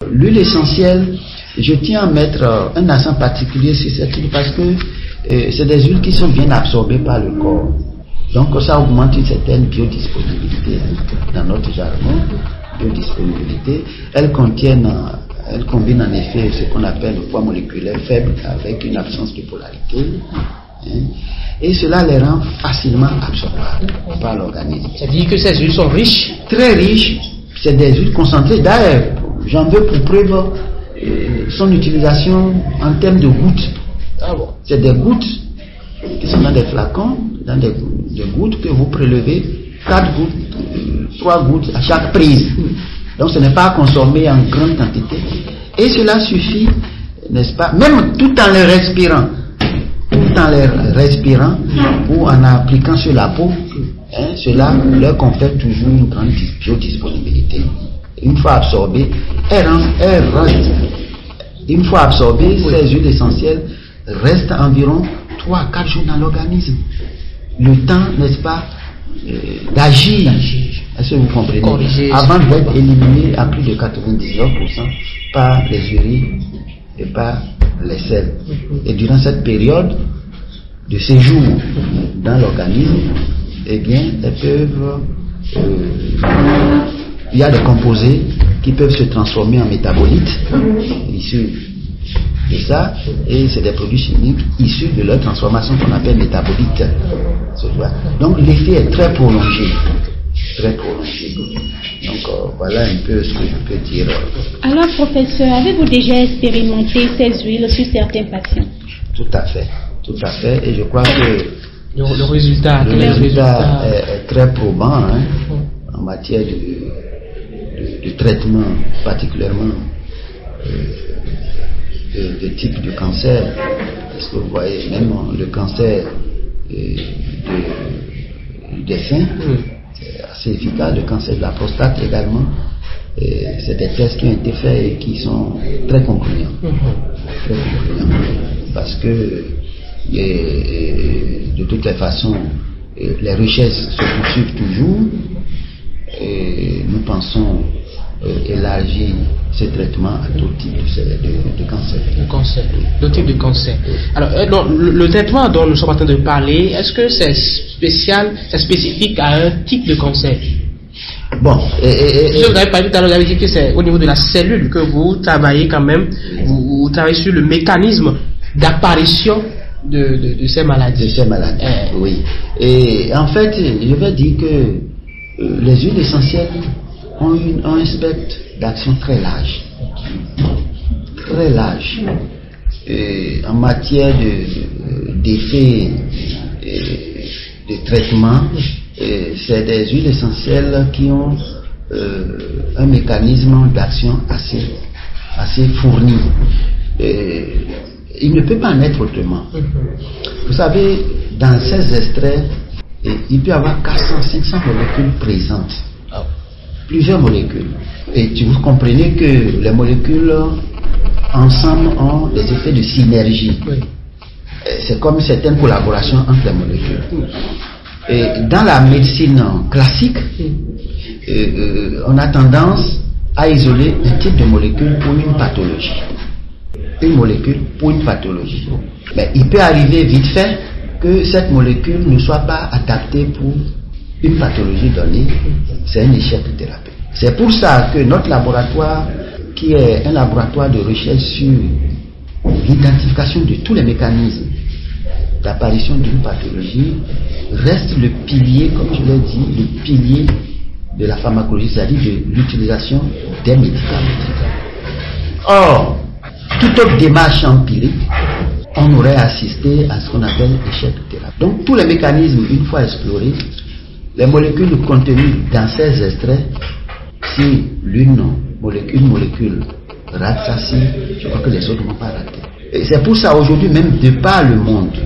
L'huile essentielle, je tiens à mettre un accent particulier sur cette huile parce que c'est des huiles qui sont bien absorbées par le corps. Donc ça augmente une certaine biodisponibilité dans notre jargon. Biodisponibilité. Elles combinent en effet ce qu'on appelle le poids moléculaire faible avec une absence de polarité. Et cela les rend facilement absorbables par l'organisme. C'est-à-dire que ces huiles sont riches? Très riches. C'est des huiles concentrées. D'ailleurs, j'en veux pour preuve son utilisation en termes de gouttes. Ah bon? C'est des gouttes qui sont dans des flacons, dans des gouttes que vous prélevez, 4 gouttes, 3 gouttes à chaque prise. Donc ce n'est pas à consommer en grande quantité. Et cela suffit, n'est-ce pas, même tout en les respirant. Ou en appliquant sur la peau, cela leur confère toujours une grande biodisponibilité. Une fois absorbées, une fois absorbées, ces huiles essentielles restent environ 3 à 4 jours dans l'organisme. Le temps, n'est-ce pas, d'agir. Est-ce que vous comprenez? Avant d'être éliminé à plus de 99% par les urines et par les sels. Et durant cette période de séjour dans l'organisme, eh bien, elles peuvent, il y a des composés qui peuvent se transformer en métabolites issus de ça, et c'est des produits chimiques issus de leur transformation qu'on appelle métabolites. Donc l'effet est très prolongé. Très prolongé. Donc voilà un peu ce que je peux dire. Alors professeur, avez-vous déjà expérimenté ces huiles sur certains patients? Tout à fait, et je crois que le résultat est très probant en matière de traitement, particulièrement de type de cancer. Parce que vous voyez, même le cancer des seins, c'est assez efficace. Le cancer de la prostate également. C'est des tests qui ont été faits et qui sont très concluants. Très concluants. Parce que de toutes les façons, les recherches se poursuivent toujours. Et nous pensons élargir ces traitements à tout type de cancer. D'autres types de cancer. Alors, le traitement dont nous sommes en train de parler, est-ce que c'est spécifique à un type de cancer? Bon, vous avez parlé tout à l'heure, vous avez dit que c'est au niveau de la cellule que vous travaillez quand même, vous travaillez sur le mécanisme d'apparition de ces maladies. Oui. Et en fait, je vais dire que les huiles essentielles ont un spectre d'action très large. Très large. En matière d'effets de traitement, c'est des huiles essentielles qui ont un mécanisme d'action assez fourni. Il ne peut pas en être autrement. Vous savez, dans ces extraits, il peut y avoir 400-500 molécules présentes. Plusieurs molécules. Et vous comprenez que les molécules ensemble ont des effets de synergie. C'est comme certaines collaborations entre les molécules. Et dans la médecine classique, on a tendance à isoler un type de molécule pour une pathologie. Une molécule pour une pathologie. Mais il peut arriver vite fait que cette molécule ne soit pas adaptée pour une pathologie donnée. C'est un échec de thérapie. C'est pour ça que notre laboratoire, qui est un laboratoire de recherche sur l'identification de tous les mécanismes d'apparition d'une pathologie, reste le pilier, comme je l'ai dit, le pilier de la pharmacologie, c'est-à-dire de l'utilisation des médicaments. Or, toute autre démarche empirique, on aurait assisté à ce qu'on appelle échec de thérapie. Donc tous les mécanismes, une fois explorés, les molécules contenues dans ces extraits, si une molécule rate ça, si je crois que les autres ne vont pas rater. Et c'est pour ça aujourd'hui même de par le monde,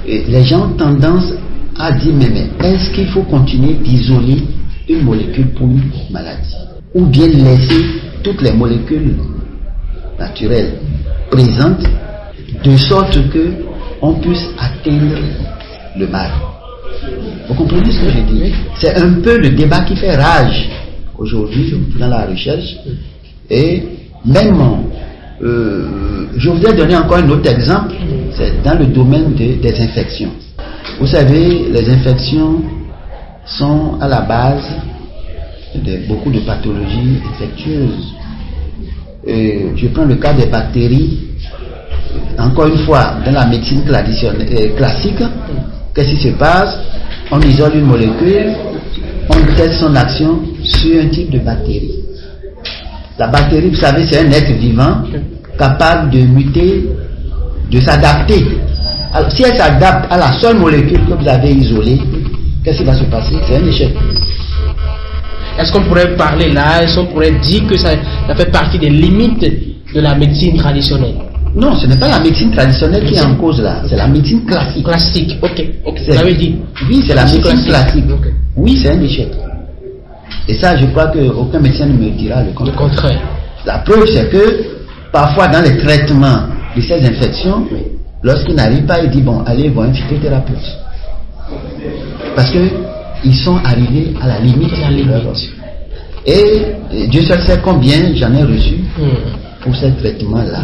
les gens ont tendance à dire mais est-ce qu'il faut continuer d'isoler une molécule pour une maladie, ou bien laisser toutes les molécules naturelles présentes de sorte que on puisse atteindre le mal. Vous comprenez ce que je dis? C'est un peu le débat qui fait rage aujourd'hui dans la recherche. Et même, je voudrais donner encore un autre exemple, c'est dans le domaine des infections. Vous savez, les infections sont à la base de beaucoup de pathologies infectieuses. Je prends le cas des bactéries. Encore une fois, dans la médecine classique, qu'est-ce qui se passe? On isole une molécule, on teste son action sur un type de bactérie. La bactérie, vous savez, c'est un être vivant capable de muter, de s'adapter. Alors, si elle s'adapte à la seule molécule que vous avez isolée, qu'est-ce qui va se passer? C'est un échec. Est-ce qu'on pourrait parler là, est-ce qu'on pourrait dire que ça fait partie des limites de la médecine traditionnelle? Non, ce n'est pas la médecine traditionnelle qui est en cause là, c'est la médecine classique. Classique, ok. Vous avez dit? Oui, c'est la médecine classique. Okay. Oui, c'est un échec. Et ça, je crois qu'aucun médecin ne me dira le contraire. Le contraire. La preuve, c'est que parfois dans les traitements de ces infections, lorsqu'ils n'arrivent pas, ils disent bon, allez voir un phytothérapeute. Parce que ils sont arrivés à la limite. Et Dieu seul sait combien j'en ai reçu pour ces traitements-là.